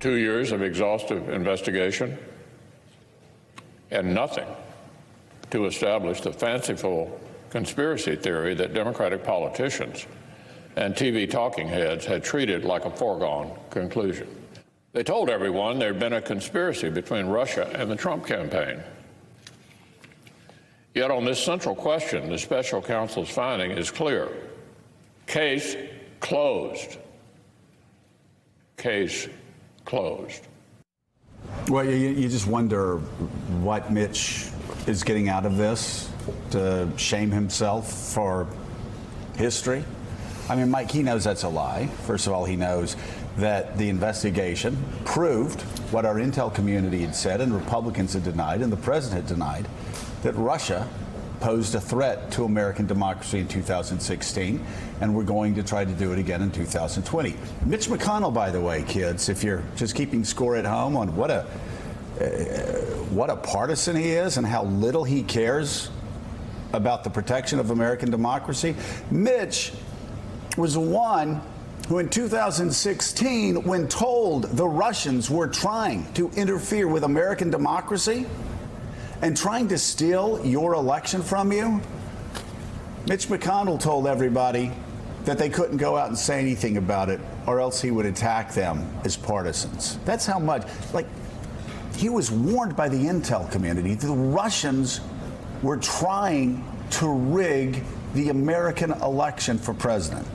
2 years of exhaustive investigation, and nothing to establish the fanciful conspiracy theory that Democratic politicians and TV talking heads had treated like a foregone conclusion. They told everyone there had been a conspiracy between Russia and the Trump campaign. Yet on this central question, the special counsel's finding is clear. Case closed. Case closed. Well, you just wonder what Mitch is getting out of this to shame himself for history. I mean, Mike, he knows that's a lie. First of all, he knows that the investigation proved what our intel community had said and Republicans had denied and the president had denied, that Russia posed a threat to American democracy in 2016, and we're going to try to do it again in 2020. Mitch McConnell, by the way, kids, if you're just keeping score at home on what a partisan he is and how little he cares about the protection of American democracy, Mitch was the one who in 2016, when told the Russians were trying to interfere with American democracy and trying to steal your election from you, Mitch McConnell told everybody that they couldn't go out and say anything about it or else he would attack them as partisans. That's how much, like, he was warned by the intel community that the Russians were trying to rig the American election for president.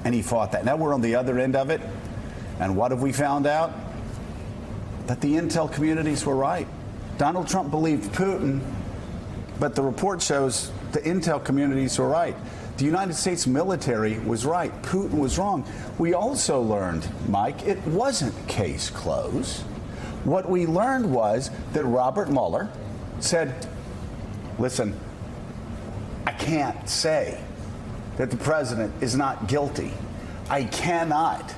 And he fought that. Now we're on the other end of it. And what have we found out? That the intel communities were right. Donald Trump believed Putin, but the report shows the intel communities were right. The United States military was right. Putin was wrong. We also learned, Mike, it wasn't case closed. What we learned was that Robert Mueller said, listen, I can't say that the president is not guilty. I cannot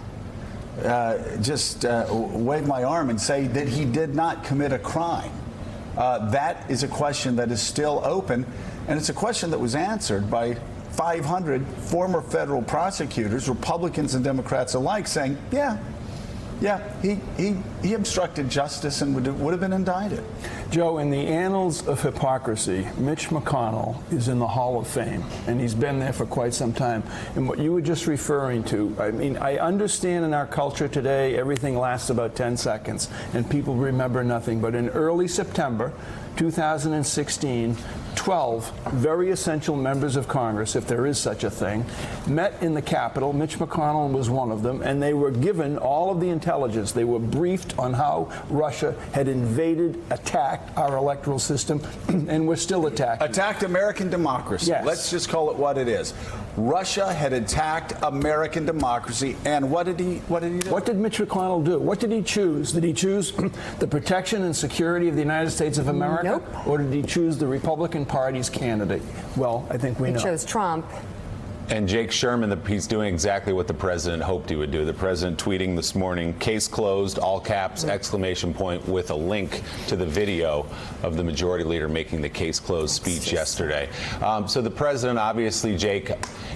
just wave my arm and say that he did not commit a crime. That is a question that is still open, and it's a question that was answered by 500 former federal prosecutors, Republicans and Democrats alike, saying, yeah, he obstructed justice and would have been indicted. Joe, in the annals of hypocrisy, Mitch McConnell is in the Hall of Fame, and he's been there for quite some time. And what you were just referring to, I mean, I understand in our culture today everything lasts about 10 seconds, and people remember nothing. But in early September 2016, 12 very essential members of Congress, if there is such a thing, met in the Capitol. Mitch McConnell was one of them, and they were given all of the intelligence. They were briefed on how Russia had invaded, attacked our electoral system, and we're still attacking. Attacked American democracy. Yes. Let's just call it what it is. Russia had attacked American democracy, and what did he do? What did Mitch McConnell do? What did he choose? Did he choose the protection and security of the United States of America? Nope. Or did he choose the Republican Party's candidate? Well, I think we know. He chose Trump. And Jake Sherman, he's doing exactly what the president hoped he would do. The president tweeting this morning, case closed, all caps, exclamation point, with a link to the video of the majority leader making the case closed speech yesterday. So the president, obviously, Jake,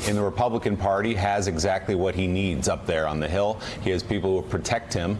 in the Republican Party, has exactly what he needs up there on the Hill. He has people who protect him,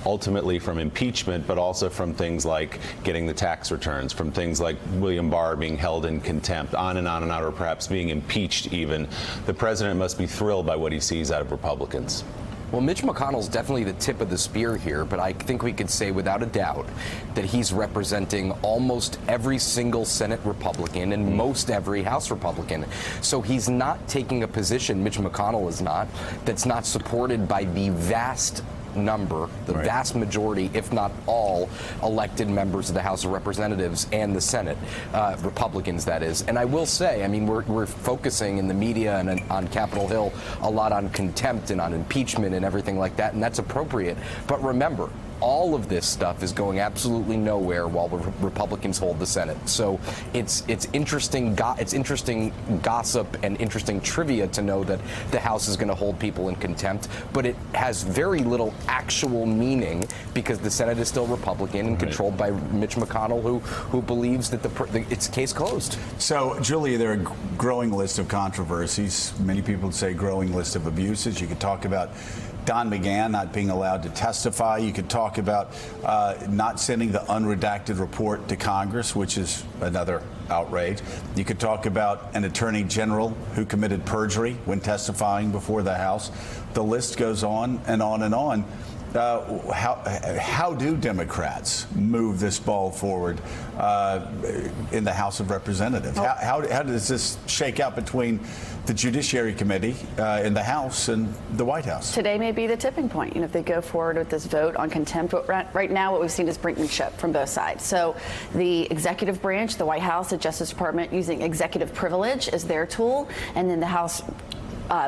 ultimately from impeachment, but also from things like getting the tax returns, from things like William Barr being held in contempt, on and on, or perhaps being impeached even. The president must be thrilled by what he sees out of Republicans. Well, Mitch McConnell's definitely the tip of the spear here, but I think we could say without a doubt that he's representing almost every single Senate Republican and most every House Republican. So he's not taking a position, Mitch McConnell is not, that's not supported by the vast number, the vast majority, if not all, elected members of the House of Representatives and the Senate, Republicans, that is. And I will say, I mean, we're focusing in the media and on Capitol Hill a lot on contempt and on impeachment and everything like that, and that's appropriate. But remember, all of this stuff is going absolutely nowhere while the Republicans hold the Senate. So it's interesting gossip and interesting trivia to know that the House is going to hold people in contempt, but it has very little actual meaning because the Senate is still Republican and controlled by Mitch McConnell, who believes that it's case closed. So, Julia, there are a growing list of controversies. Many people would say growing list of abuses. You could talk about Don McGahn not being allowed to testify. You could talk about not sending the unredacted report to Congress, which is another outrage. You could talk about an attorney general who committed perjury when testifying before the House. The list goes on and on and on. How do Democrats move this ball forward in the House of Representatives? How does this shake out between the Judiciary Committee in the House and the White House? Today may be the tipping point. If they go forward with this vote on contempt, right now what we've seen is brinkmanship from both sides. So the executive branch, the White House, the Justice Department using executive privilege as their tool, and then the House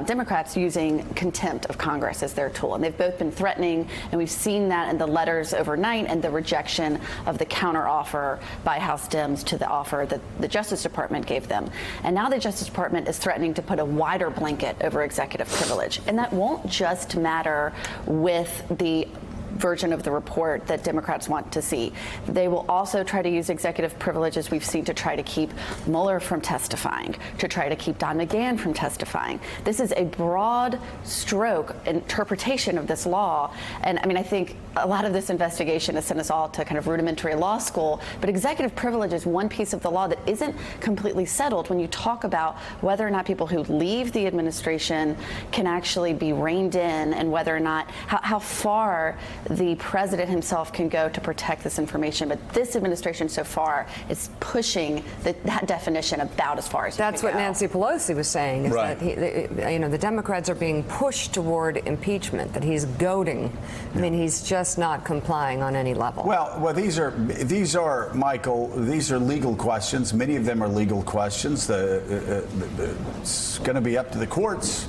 Democrats using contempt of Congress as their tool. And they've both been threatening, and we've seen that in the letters overnight and the rejection of the counteroffer by House Dems to the offer that the Justice Department gave them. And now the Justice Department is threatening to put a wider blanket over executive privilege. And that won't just matter with the version of the report that Democrats want to see. They will also try to use executive privilege, as we've seen, to try to keep Mueller from testifying, to try to keep Don McGahn from testifying. This is a broad stroke interpretation of this law. And I mean, I think a lot of this investigation has sent us all to kind of rudimentary law school, but executive privilege is one piece of the law that isn't completely settled when you talk about whether or not people who leave the administration can actually be reined in, and whether or not, how far the president himself can go to protect this information. But this administration so far is pushing that definition about as far as that's what Nancy Pelosi was saying, is right. that the Democrats are being pushed toward impeachment, that he's goading. I mean, he's just not complying on any level. Well, these are Michael. These are legal questions. Many of them are legal questions. It's going to be up to the courts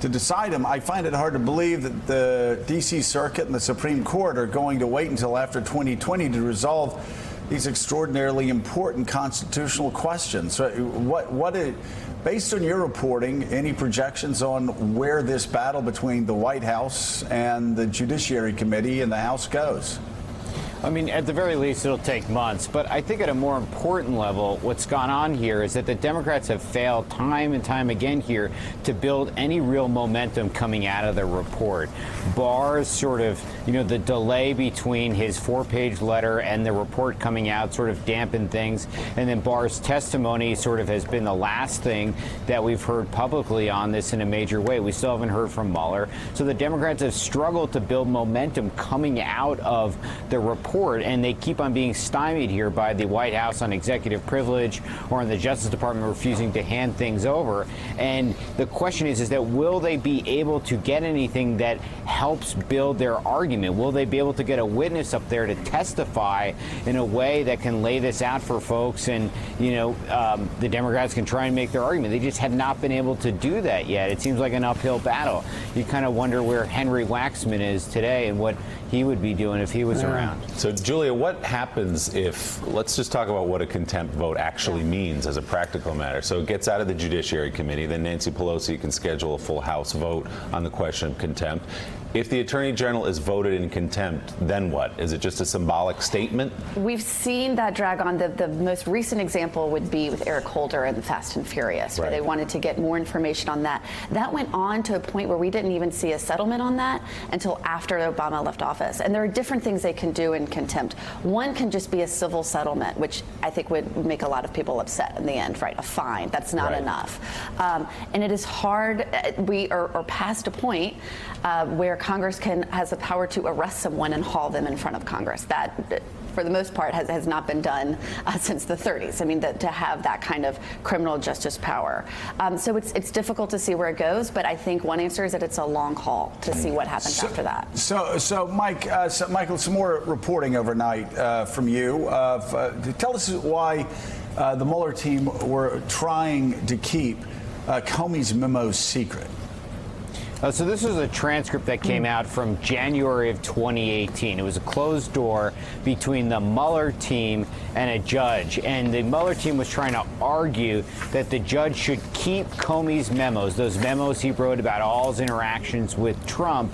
to decide them. I find it hard to believe that the D.C. Circuit and the Supreme Court are going to wait until after 2020 to resolve these extraordinarily important constitutional questions. So based on your reporting, any projections on where this battle between the White House and the Judiciary Committee in the House goes? I mean, at the very least, it'll take months. But I think at a more important level, what's gone on here is that the Democrats have failed time and time again here to build any real momentum coming out of the report. Barr's sort of, the delay between his 4-page letter and the report coming out sort of dampened things. And then Barr's testimony sort of has been the last thing that we've heard publicly on this in a major way. We still haven't heard from Mueller. So the Democrats have struggled to build momentum coming out of the report, and they keep on being stymied here by the White House on executive privilege or on the Justice Department refusing to hand things over. And the question is that will they be able to get anything that helps build their argument? Will they be able to get a witness up there to testify in a way that can lay this out for folks, and the Democrats can try and make their argument? They just have not been able to do that yet. It seems like an uphill battle. You kind of wonder where Henry Waxman is today and what he would be doing if he was around. So, Julia, what happens if, let's just talk about what a contempt vote actually means as a practical matter. So it gets out of the Judiciary Committee, then Nancy Pelosi can schedule a full House vote on the question of contempt. If the Attorney General is voted in contempt, then what? Is it just a symbolic statement? We've seen that drag on. The most recent example would be with Eric Holder and Fast and Furious, where they wanted to get more information on that. That went on to a point where we didn't even see a settlement on that until after Obama left office. And there are different things they can do in contempt. One can just be a civil settlement, which I think would make a lot of people upset in the end, right? A fine. That's not enough. And it is hard. We are past a point where Congress has the power to arrest someone and haul them in front of Congress. That, for the most part, has not been done since the 30s. I mean, to have that kind of criminal justice power. So it's difficult to see where it goes, but I think one answer is that it's a long haul to see what happens after that. So Michael, some more reporting overnight from you. Tell us why the Mueller team were trying to keep Comey's memos secret. So this was a transcript that came out from January of 2018. It was a closed door between the Mueller team and a judge. And the Mueller team was trying to argue that the judge should keep Comey's memos, those memos he wrote about all his interactions with Trump,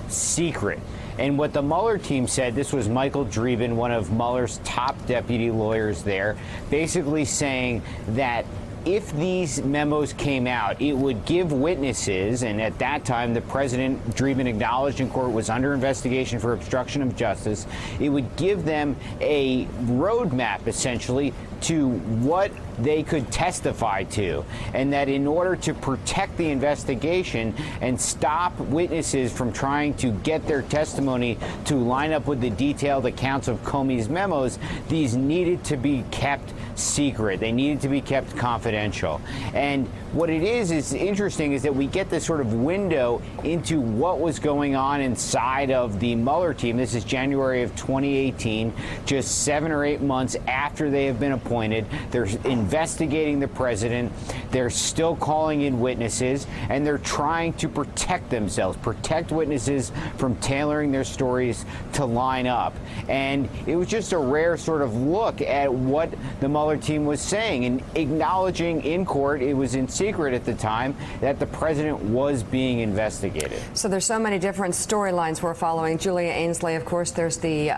secret. And what the Mueller team said, this was Michael Dreeben, one of Mueller's top deputy lawyers there, basically saying that if these memos came out, it would give witnesses, and at that time the president, Dreeben acknowledged in court, was under investigation for obstruction of justice. It would give them a roadmap, essentially, to what they could testify to, and that in order to protect the investigation and stop witnesses from trying to get their testimony to line up with the detailed accounts of Comey's memos, these needed to be kept secret. They needed to be kept confidential. And what it is interesting is that we get this sort of window into what was going on inside of the Mueller team. This is January of 2018, just 7 or 8 months after they have been appointed. They're investigating the president. They're still calling in witnesses, and they're trying to protect themselves, protect witnesses from tailoring their stories to line up. And it was just a rare sort of look at what the Mueller team was saying and acknowledging in court, it was in secret at the time, that the president was being investigated. So there's so many different storylines we're following. Julia Ainsley, of course, there's the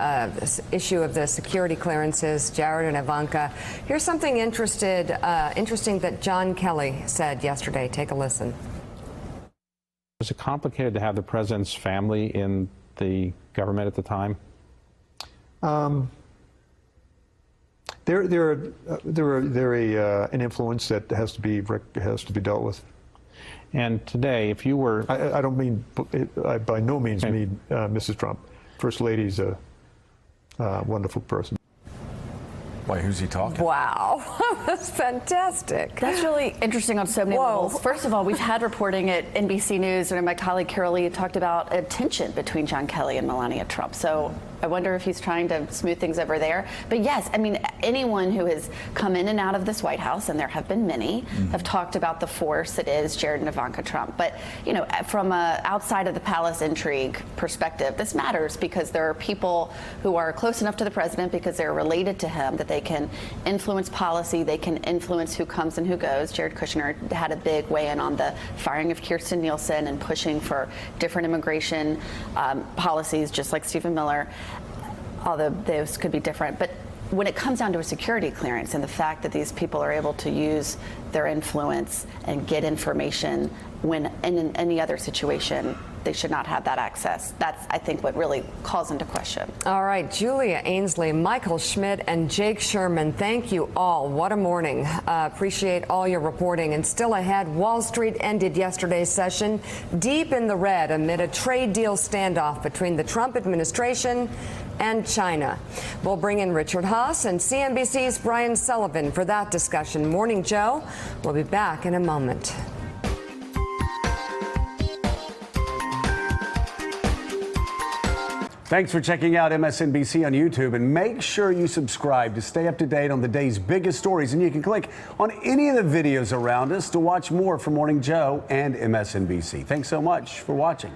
issue of the security clearances, Jared and Ivanka. Here's something interesting that John Kelly said yesterday. Take a listen. Was it complicated to have the president's family in the government at the time? They're an influence that has to be dealt with. And today, if you were, I don't mean, I by no means mean Mrs. Trump. First Lady's a wonderful person. Wait, who's he talking? Wow, that's fantastic. That's really interesting on so many Whoa. levels. First of all, we've had reporting at NBC News, and my colleague Carol Lee talked about a tension between John Kelly and Melania Trump. So I wonder if he's trying to smooth things over there. But yes, I mean, anyone who has come in and out of this White House, and there have been many, have talked about the force that is Jared and Ivanka Trump. But, you know, from a outside of the palace intrigue perspective, this matters because there are people who are close enough to the president because they're related to him that they can influence policy, they can influence who comes and who goes. Jared Kushner had a big weigh-in on the firing of Kirstjen Nielsen and pushing for different immigration policies, just like Stephen Miller, although those could be different. But when it comes down to a security clearance and the fact that these people are able to use their influence and get information when in any other situation they should not have that access, that's, I think, what really calls into question. All right, Julia Ainsley, Michael Schmidt, and Jake Sherman, thank you all. What a morning. Appreciate all your reporting. And still ahead, Wall Street ended yesterday's session deep in the red amid a trade deal standoff between the Trump administration and China. We'll bring in Richard Haas and CNBC's Brian Sullivan for that discussion. Morning, Joe. We'll be back in a moment. Thanks for checking out MSNBC on YouTube, and make sure you subscribe to stay up to date on the day's biggest stories. And you can click on any of the videos around us to watch more from Morning Joe and MSNBC. Thanks so much for watching.